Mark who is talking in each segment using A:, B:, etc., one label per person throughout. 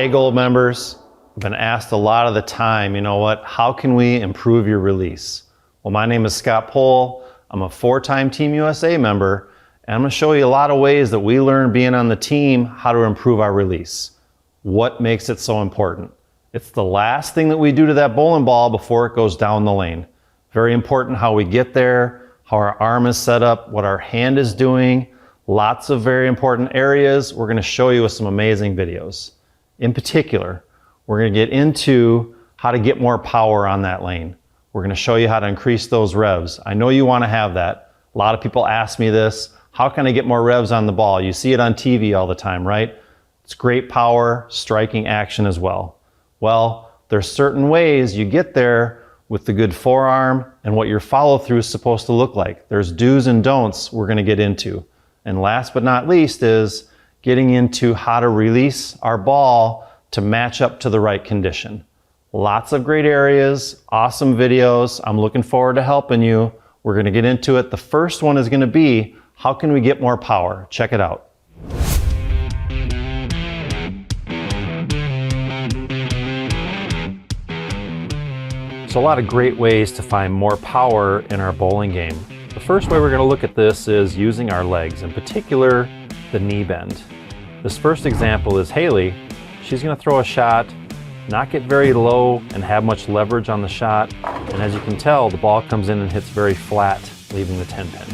A: Hey Gold members, I've been asked a lot of the time, you know what, how can we improve your release? Well, my name is Scott Pohl. I'm a 4-time Team USA member, and I'm going to show you a lot of ways that we learn being on the team how to improve our release. What makes it so important? It's the last thing that we do to that bowling ball before it goes down the lane. Very important how we get there, how our arm is set up, what our hand is doing. Lots of very important areas we're going to show you with some amazing videos. In particular, we're going to get into how to get more power on that lane. We're going to show you how to increase those revs. I know you want to have that. A lot of people ask me this. How can I get more revs on the ball? You see it on TV all the time, right? It's great power, striking action as well. Well, there's certain ways you get there with the good forearm and what your follow through is supposed to look like. There's do's and don'ts we're going to get into. And last but not least is getting into how to release our ball to match up to the right condition. Lots of great areas, awesome videos. I'm looking forward to helping you. We're going to get into it. The first one is going to be, how can we get more power? Check it out. So a lot of great ways to find more power in our bowling game. The first way we're going to look at this is using our legs, in particular the knee bend. This first example is Haley. She's going to throw a shot, not get very low and have much leverage on the shot, and as you can tell, the ball comes in and hits very flat, leaving the 10 pin.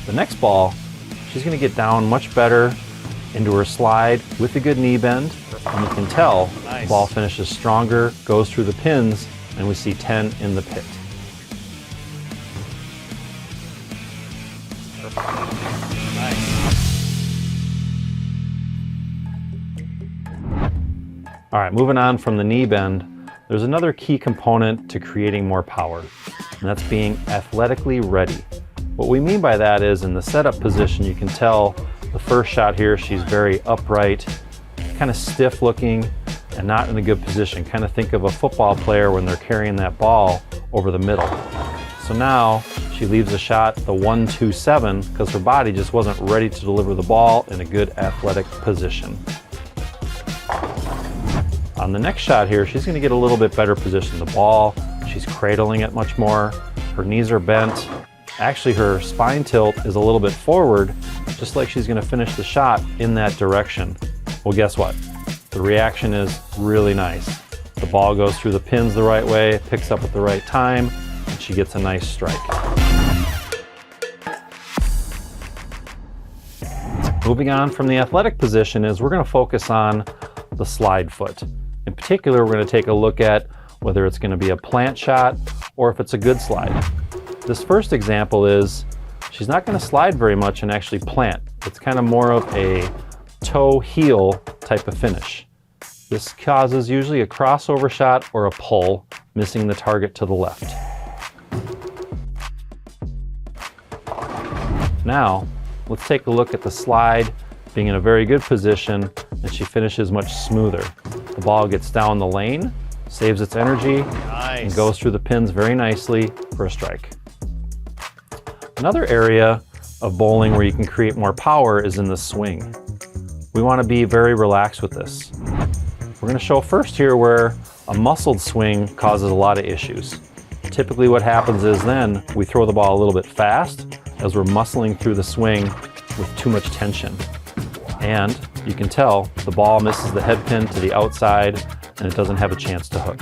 A: The next ball, she's going to get down much better into her slide with a good knee bend, and you can tell the ball finishes stronger, goes through the pins, and we see 10 in the pit. All right, moving on from the knee bend, there's another key component to creating more power, and that's being athletically ready. What we mean by that is in the setup position, you can tell the first shot here, she's very upright, kind of stiff looking, and not in a good position. Kind of think of a football player when they're carrying that ball over the middle. So now she leaves the shot the 1-2-7 because her body just wasn't ready to deliver the ball in a good athletic position. On the next shot here, she's going to get a little bit better position. The ball, she's cradling it much more. Her knees are bent. Actually, her spine tilt is a little bit forward, just like she's going to finish the shot in that direction. Well, guess what? The reaction is really nice. The ball goes through the pins the right way, picks up at the right time, and she gets a nice strike. Moving on from the athletic position is we're going to focus on the slide foot. In particular, we're going to take a look at whether it's going to be a plant shot or if it's a good slide. This first example is she's not going to slide very much and actually plant. It's kind of more of a toe-heel type of finish. This causes usually a crossover shot or a pull, missing the target to the left. Now, let's take a look at the slide being in a very good position, and she finishes much smoother. The ball gets down the lane, saves its energy, and goes through the pins very nicely for a strike. Another area of bowling where you can create more power is in the swing. We want to be very relaxed with this. We're going to show first here where a muscled swing causes a lot of issues. Typically what happens is then we throw the ball a little bit fast as we're muscling through the swing with too much tension. And you can tell the ball misses the head pin to the outside and it doesn't have a chance to hook.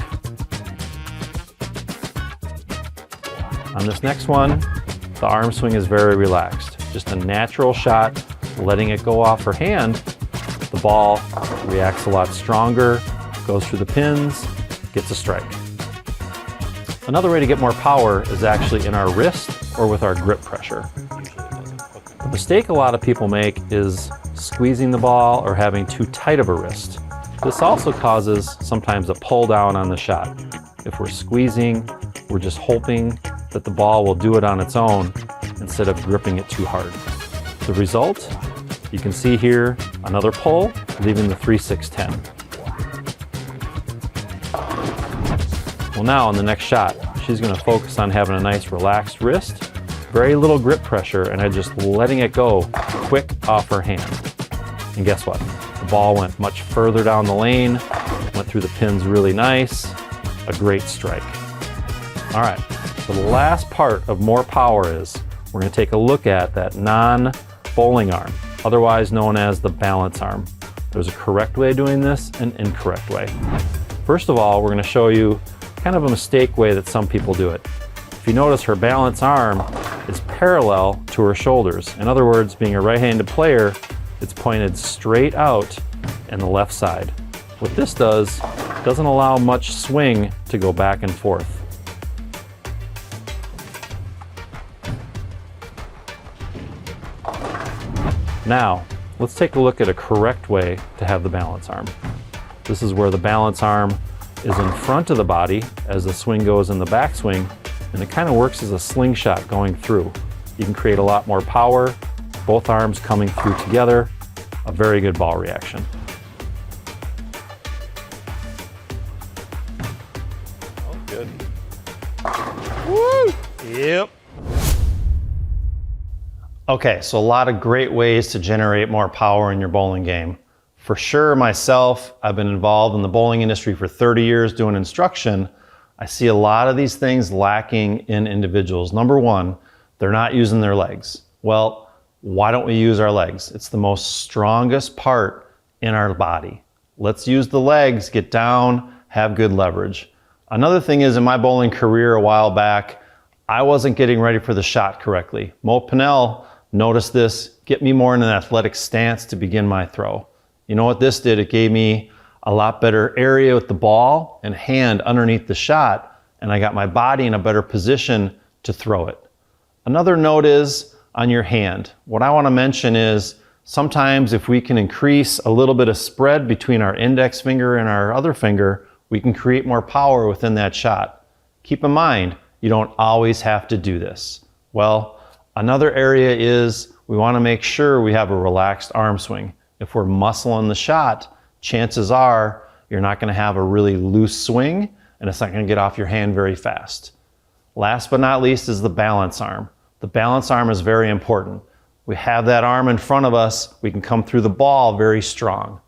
A: On this next one, the arm swing is very relaxed. Just a natural shot, letting it go off her hand. The ball reacts a lot stronger, goes through the pins, gets a strike. Another way to get more power is actually in our wrist or with our grip pressure. The mistake a lot of people make is squeezing the ball or having too tight of a wrist. This also causes sometimes a pull down on the shot. If we're squeezing, we're just hoping that the ball will do it on its own instead of gripping it too hard. The result, you can see here, another pull, leaving the 3-6-10. Well, now on the next shot, she's going to focus on having a nice relaxed wrist very little grip pressure, and I'm just letting it go quick off her hand. And guess what? The ball went much further down the lane, went through the pins really nice, a great strike. All right, so the last part of more power is we're gonna take a look at that non-bowling arm, otherwise known as the balance arm. There's a correct way of doing this and an incorrect way. First of all, we're gonna show you kind of a mistake way that some people do it. If you notice, her balance arm is parallel to her shoulders. In other words, being a right-handed player, it's pointed straight out in the left side. What this does, doesn't allow much swing to go back and forth. Now, let's take a look at a correct way to have the balance arm. This is where the balance arm is in front of the body as the swing goes in the backswing, and it kind of works as a slingshot going through. You can create a lot more power, both arms coming through together, a very good ball reaction. Oh, good. Woo! Yep. Okay, so a lot of great ways to generate more power in your bowling game. For sure, myself, I've been involved in the bowling industry for 30 years doing instruction. I see a lot of these things lacking in individuals. Number one, they're not using their legs. Well, why don't we use our legs? It's the most strongest part in our body. Let's use the legs, get down, have good leverage. Another thing is, in my bowling career a while back, I wasn't getting ready for the shot correctly. Mo Pinnell noticed this, get me more in an athletic stance to begin my throw. You know what this did? It gave me a lot better area with the ball and hand underneath the shot, and I got my body in a better position to throw it. Another note is on your hand. What I want to mention is sometimes if we can increase a little bit of spread between our index finger and our other finger, we can create more power within that shot. Keep in mind, you don't always have to do this. Well, another area is we want to make sure we have a relaxed arm swing. If we're muscling the shot, chances are you're not going to have a really loose swing and it's not going to get off your hand very fast. Last but not least is the balance arm. The balance arm is very important. We have that arm in front of us, we can come through the ball very strong.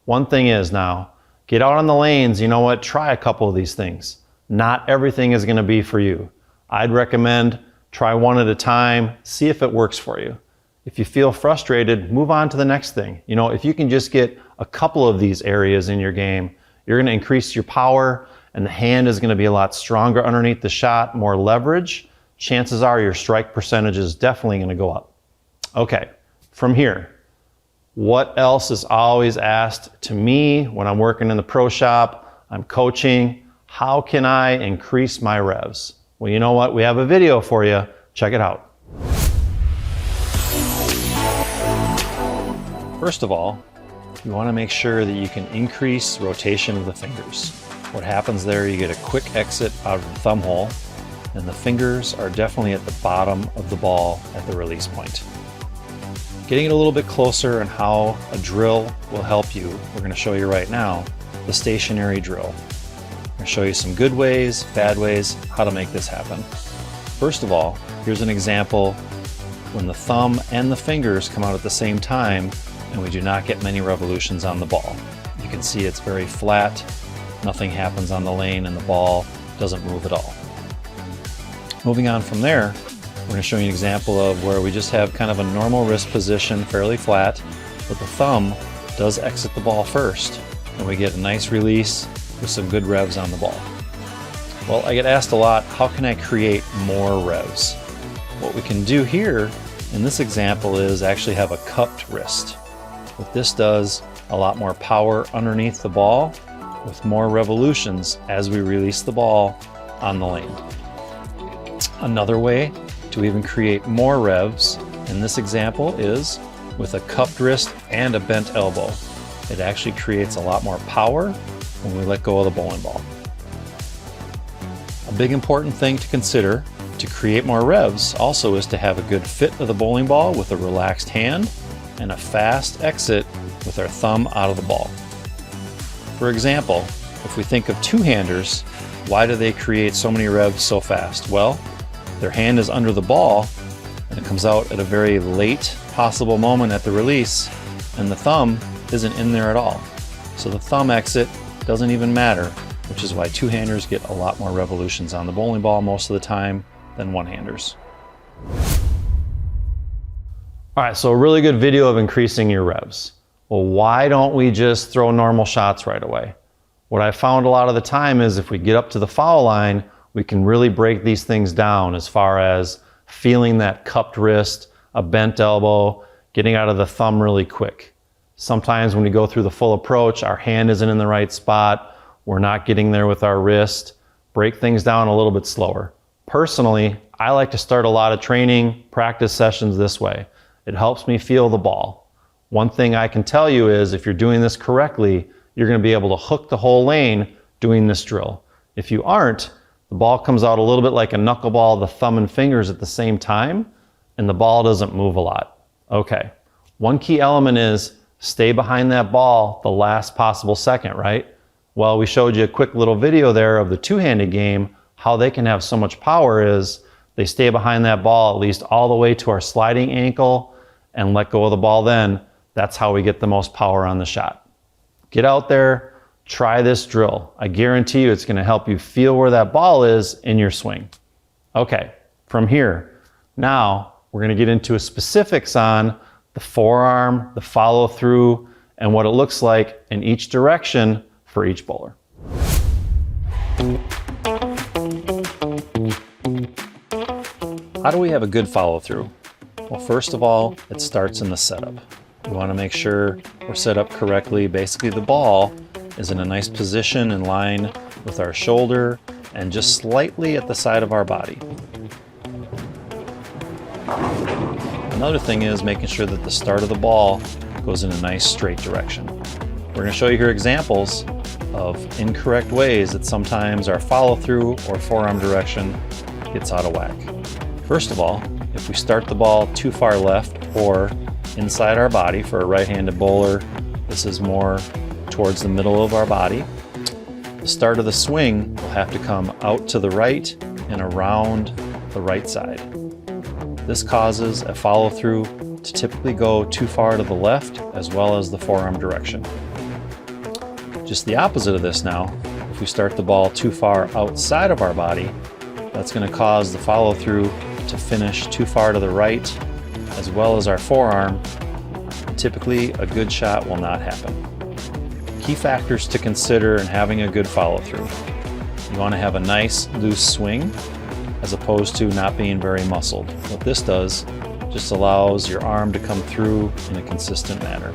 A: One thing is now, get out on the lanes, you know what, try a couple of these things. Not everything is going to be for you. I'd recommend try one at a time, see if it works for you. If you feel frustrated, move on to the next thing. You know, if you can just get a couple of these areas in your game, you're going to increase your power and the hand is going to be a lot stronger underneath the shot, more leverage. Chances are your strike percentage is definitely going to go up. Okay, from here, what else is always asked to me when I'm working in the pro shop, I'm coaching? How can I increase my revs? Well, you know what? We have a video for you. Check it out. First of all, you want to make sure that you can increase rotation of the fingers. What happens there, you get a quick exit out of the thumb hole, and the fingers are definitely at the bottom of the ball at the release point. Getting it a little bit closer on how a drill will help you, we're going to show you right now, the stationary drill. I'm going to show you some good ways, bad ways, how to make this happen. First of all, here's an example when the thumb and the fingers come out at the same time and we do not get many revolutions on the ball. You can see it's very flat, nothing happens on the lane and the ball doesn't move at all. Moving on from there, we're going to show you an example of where we just have kind of a normal wrist position, fairly flat, but the thumb does exit the ball first and we get a nice release with some good revs on the ball. Well, I get asked a lot, how can I create more revs? What we can do here in this example is actually have a cupped wrist. What this does, a lot more power underneath the ball with more revolutions as we release the ball on the lane. Another way to even create more revs in this example is with a cupped wrist and a bent elbow. It actually creates a lot more power when we let go of the bowling ball. A big important thing to consider to create more revs also is to have a good fit of the bowling ball with a relaxed hand and a fast exit with our thumb out of the ball. For example, if we think of two-handers, why do they create so many revs so fast? Well, their hand is under the ball
B: and it comes out at a very late possible moment at the release, and the thumb isn't in there at all. So the thumb exit doesn't even matter, which is why two-handers get a lot more revolutions on the bowling ball most of the time than one-handers.
A: All right, so a really good video of increasing your revs. Well, why don't we just throw normal shots right away? What I found a lot of the time is if we get up to the foul line, we can really break these things down as far as feeling that cupped wrist, a bent elbow, getting out of the thumb really quick. Sometimes when we go through the full approach, our hand isn't in the right spot, we're not getting there with our wrist. Break things down a little bit slower. Personally, I like to start a lot of training, practice sessions this way. It helps me feel the ball. One thing I can tell you is if you're doing this correctly, you're going to be able to hook the whole lane doing this drill. If you aren't, the ball comes out a little bit like a knuckleball, the thumb and fingers at the same time, and the ball doesn't move a lot. Okay, one key element is stay behind that ball the last possible second, right? Well, we showed you a quick little video there of the two-handed game. How they can have so much power is they stay behind that ball at least all the way to our sliding ankle and let go of the ball then. That's how we get the most power on the shot. Get out there, try this drill. I guarantee you it's going to help you feel where that ball is in your swing. Okay, from here, now we're going to get into specifics on the forearm, the follow through, and what it looks like in each direction for each bowler.
B: How do we have a good follow through? Well, first of all, it starts in the setup. We want to make sure we're set up correctly. Basically, the ball is in a nice position in line with our shoulder and just slightly at the side of our body. Another thing is making sure that the start of the ball goes in a nice straight direction. We're going to show you here examples of incorrect ways that sometimes our follow through or forearm direction gets out of whack. First of all, if we start the ball too far left or inside our body for a right-handed bowler, this is more towards the middle of our body. The start of the swing will have to come out to the right and around the right side. This causes a follow through to typically go too far to the left as well as the forearm direction. Just the opposite of this now, if we start the ball too far outside of our body, that's going to cause the follow through to finish too far to the right as well as our forearm. Typically, a good shot will not happen. Key factors to consider in having a good follow through. You want to have a nice loose swing as opposed to not being very muscled. What this does just allows your arm to come through in a consistent manner.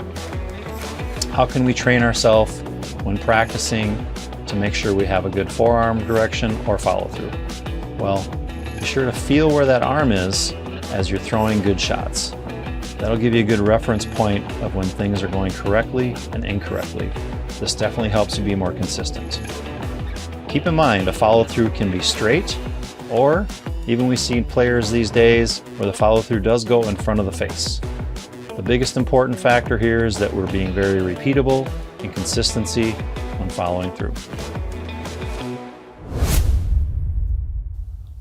B: How can we train ourselves when practicing to make sure we have a good forearm direction or follow through? Well, be sure to feel where that arm is as you're throwing good shots. That'll give you a good reference point of when things are going correctly and incorrectly. This definitely helps you be more consistent. Keep in mind, a follow through can be straight, or even we see players these days where the follow through does go in front of the face. The biggest important factor here is that we're being very repeatable and consistency when following through.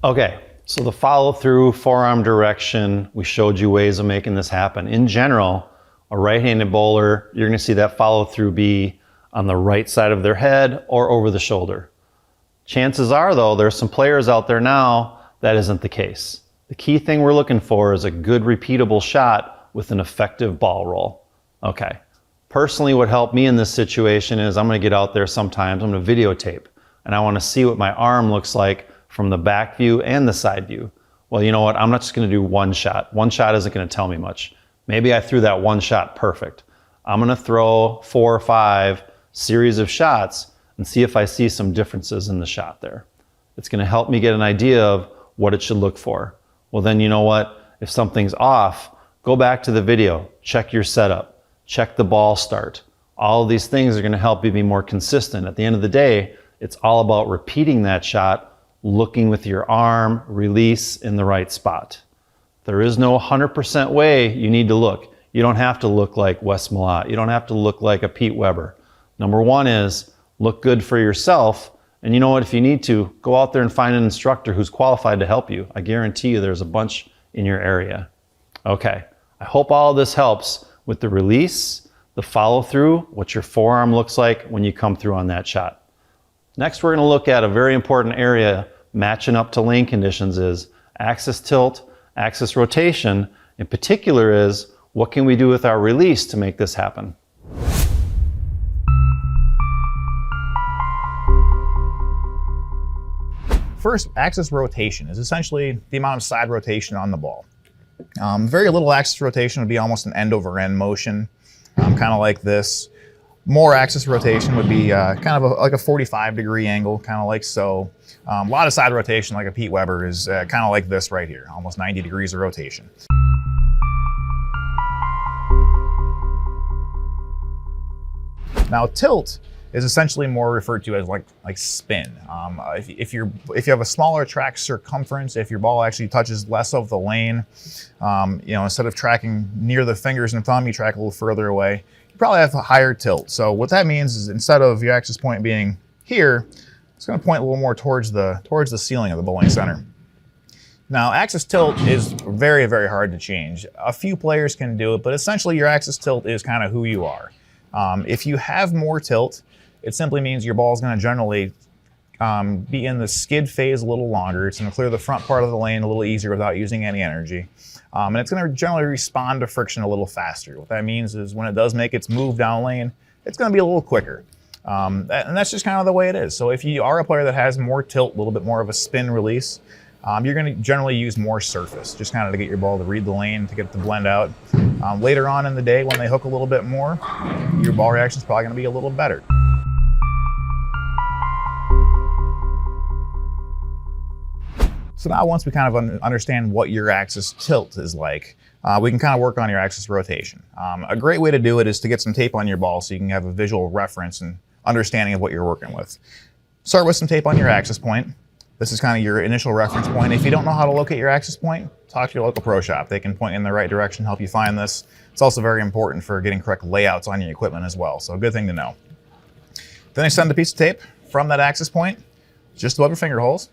A: Okay, so the follow through, forearm direction, we showed you ways of making this happen. In general, a right-handed bowler, you're going to see that follow through be on the right side of their head or over the shoulder. Chances are though, there's some players out there now that isn't the case. The key thing we're looking for is a good repeatable shot with an effective ball roll. Okay, personally what helped me in this situation is I'm going to get out there sometimes, I'm going to videotape, and I want to see what my arm looks like from the back view and the side view. Well, you know what? I'm not just going to do one shot. One shot isn't going to tell me much. Maybe I threw that one shot perfect. I'm going to throw 4 or 5 series of shots and see if I see some differences in the shot there. It's going to help me get an idea of what it should look for. Well, then you know what? If something's off, go back to the video, check your setup, check the ball start. All of these things are going to help you be more consistent. At the end of the day, it's all about repeating that shot, looking with your arm, release in the right spot. There is no 100% way you need to look. You don't have to look like Wes Malott. You don't have to look like a Pete Weber. Number one is look good for yourself. And you know what? If you need to, go out there and find an instructor who's qualified to help you. I guarantee you there's a bunch in your area. Okay, I hope all of this helps with the release, the follow through, what your forearm looks like when you come through on that shot. Next, we're going to look at a very important area matching up to lane conditions is axis tilt, axis rotation. In particular is what can we do with our release to make this happen?
C: First, axis rotation is essentially the amount of side rotation on the ball. Very little axis rotation would be almost an end over end motion, kind of like this. More axis rotation would be kind of like a 45-degree angle, kind of like so. A lot of side rotation, like a Pete Weber, is kind of like this right here, almost 90 degrees of rotation. Now, tilt is essentially more referred to as like spin. If you have a smaller track circumference, if your ball actually touches less of the lane, instead of tracking near the fingers and thumb, you track a little further away, you probably have a higher tilt. So what that means is instead of your axis point being here, it's going to point a little more towards the ceiling of the bowling center. Now, axis tilt is very, very hard to change. A few players can do it, but essentially your axis tilt is kind of who you are. If you have more tilt, it simply means your ball is going to generally be in the skid phase a little longer. It's going to clear the front part of the lane a little easier without using any energy. And it's going to generally respond to friction a little faster. What that means is when it does make its move down lane, it's going to be a little quicker. And that's just kind of the way it is. So if you are a player that has more tilt, a little bit more of a spin release, you're going to generally use more surface, just kind of to get your ball to read the lane, to get it to blend out. Later on in the day, when they hook a little bit more, your ball reaction is probably going to be a little better. So now once we kind of understand what your axis tilt is like, we can kind of work on your axis rotation. A great way to do it is to get some tape on your ball so you can have a visual reference and understanding of what you're working with. Start with some tape on your axis point. This is kind of your initial reference point. If you don't know how to locate your axis point, talk to your local pro shop. They can point in the right direction, help you find this. It's also very important for getting correct layouts on your equipment as well, so a good thing to know. Then extend a piece of tape from that axis point just above your finger holes.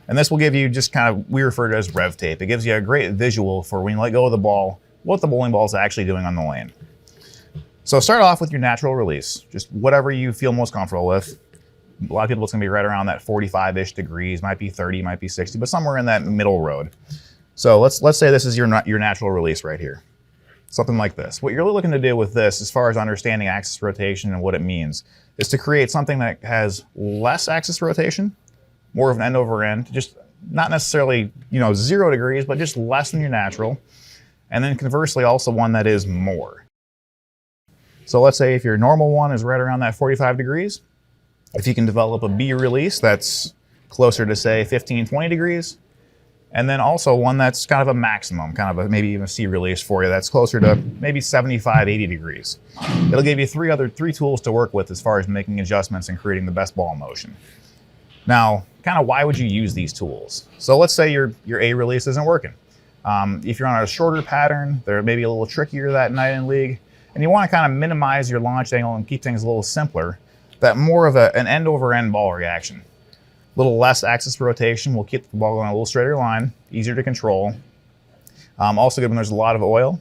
C: And this will give you just kind of, we refer to it as rev tape. It gives you a great visual for when you let go of the ball, what the bowling ball is actually doing on the lane. So start off with your natural release, just whatever you feel most comfortable with. A lot of people, it's gonna be right around that 45-ish degrees, might be 30, might be 60, but somewhere in that middle road. So let's say this is your natural release right here. Something like this. What you're really looking to do with this, as far as understanding axis rotation and what it means, is to create something that has less axis rotation, more of an end over end, just not necessarily 0 degrees, but just less than your natural. And then conversely, also one that is more. So let's say if your normal one is right around that 45 degrees, if you can develop a B release that's closer to say 15, 20 degrees, and then also one that's kind of a maximum, kind of maybe even a C release for you that's closer to maybe 75, 80 degrees. It'll give you three tools to work with as far as making adjustments and creating the best ball motion. Now, kind of why would you use these tools? So let's say your A release isn't working. If you're on a shorter pattern, they're maybe a little trickier that night in league, and you want to kind of minimize your launch angle and keep things a little simpler, that more of an end over end ball reaction. A little less axis rotation will keep the ball going a little straighter line, easier to control. Also good when there's a lot of oil.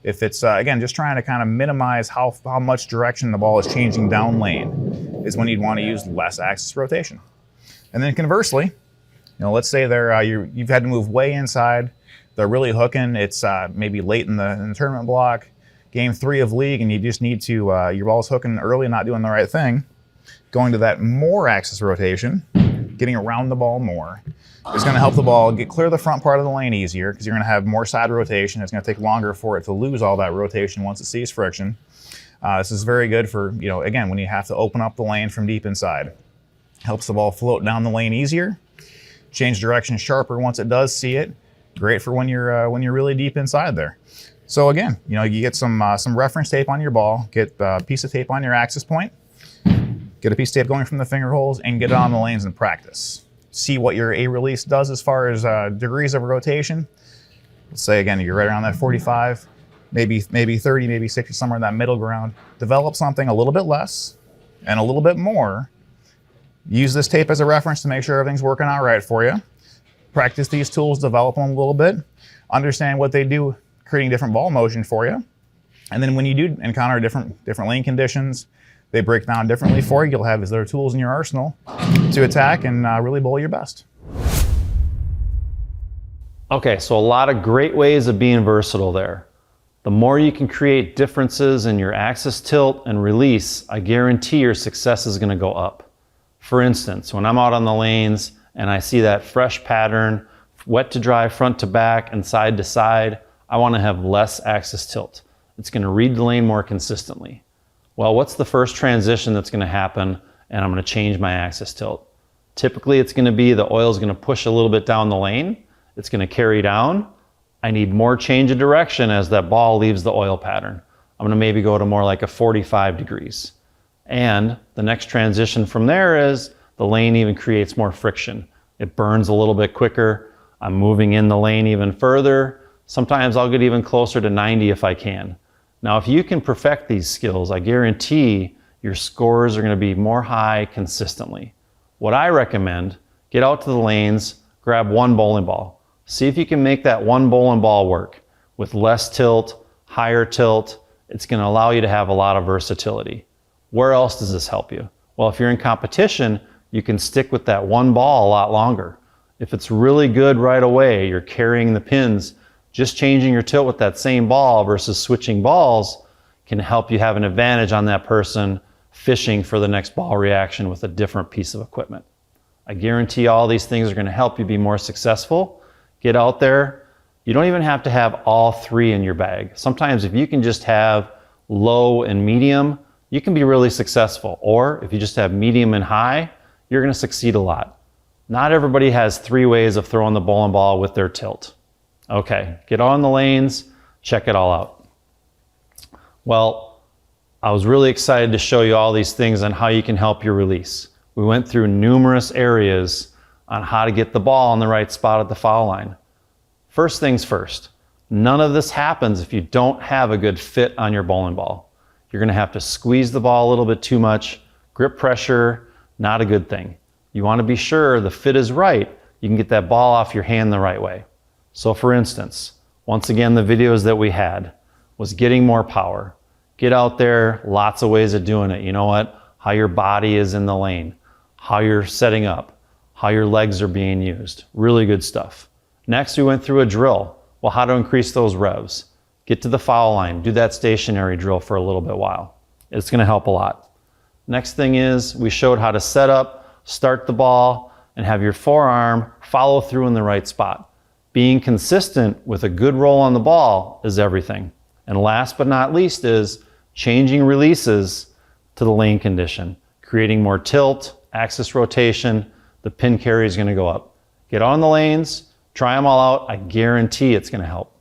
C: If it's, again, just trying to kind of minimize how much direction the ball is changing down lane, is when you'd want to use less axis rotation. And then conversely, let's say you've had to move way inside, they're really hooking, it's maybe late in the tournament block, game 3 of league, and you just need to, your ball's hooking early and not doing the right thing. Going to that more axis rotation, getting around the ball more, is going to help the ball clear the front part of the lane easier because you're going to have more side rotation. It's going to take longer for it to lose all that rotation once it sees friction. This is very good for, again, when you have to open up the lane from deep inside. Helps the ball float down the lane easier, change direction sharper once it does see it. Great for when you're really deep inside there. So again, you get some reference tape on your ball, get a piece of tape on your axis point, get a piece of tape going from the finger holes, and get it on the lanes in practice. See what your A release does as far as degrees of rotation. Let's say again, you're right around that 45, maybe 30, maybe 60, somewhere in that middle ground. Develop something a little bit less and a little bit more. Use this tape as a reference to make sure everything's working out right for you. Practice these tools, develop them a little bit. Understand what they do creating different ball motion for you. And then when you do encounter different lane conditions, they break down differently for you. You'll have these other tools in your arsenal to attack and really bowl your best.
A: Okay, so a lot of great ways of being versatile there. The more you can create differences in your axis tilt and release, I guarantee your success is going to go up. For instance, when I'm out on the lanes and I see that fresh pattern, wet to dry, front to back, and side to side, I want to have less axis tilt. It's going to read the lane more consistently. Well, what's the first transition that's going to happen and I'm going to change my axis tilt? Typically, it's going to be the oil is going to push a little bit down the lane. It's going to carry down. I need more change of direction as that ball leaves the oil pattern. I'm going to maybe go to more like a 45 degrees. And the next transition from there is the lane even creates more friction. It burns a little bit quicker. I'm moving in the lane even further. Sometimes I'll get even closer to 90 if I can. Now, if you can perfect these skills, I guarantee your scores are going to be more high consistently. What I recommend, get out to the lanes, grab one bowling ball. See if you can make that one bowling ball work with less tilt, higher tilt. It's going to allow you to have a lot of versatility. Where else does this help you? Well, if you're in competition, you can stick with that one ball a lot longer. If it's really good right away, you're carrying the pins, just changing your tilt with that same ball versus switching balls can help you have an advantage on that person fishing for the next ball reaction with a different piece of equipment. I guarantee all these things are going to help you be more successful. Get out there. You don't even have to have all three in your bag. Sometimes if you can just have low and medium, you can be really successful. Or if you just have medium and high, you're going to succeed a lot. Not everybody has three ways of throwing the bowling ball with their tilt. Okay, get on the lanes, check it all out. Well, I was really excited to show you all these things on how you can help your release. We went through numerous areas on how to get the ball in the right spot at the foul line. First things first, none of this happens if you don't have a good fit on your bowling ball. You're going to have to squeeze the ball a little bit too much. Grip pressure, not a good thing. You want to be sure the fit is right. You can get that ball off your hand the right way. So for instance, once again, the videos that we had was getting more power. Get out there, lots of ways of doing it. You know what? How your body is in the lane, how you're setting up, how your legs are being used. Really good stuff. Next, we went through a drill. Well, how to increase those revs. Get to the foul line, do that stationary drill for a little bit while. It's going to help a lot. Next thing is we showed how to set up, start the ball, and have your forearm follow through in the right spot. Being consistent with a good roll on the ball is everything. And last but not least is changing releases to the lane condition, creating more tilt, axis rotation. The pin carry is going to go up. Get on the lanes, try them all out. I guarantee it's going to help.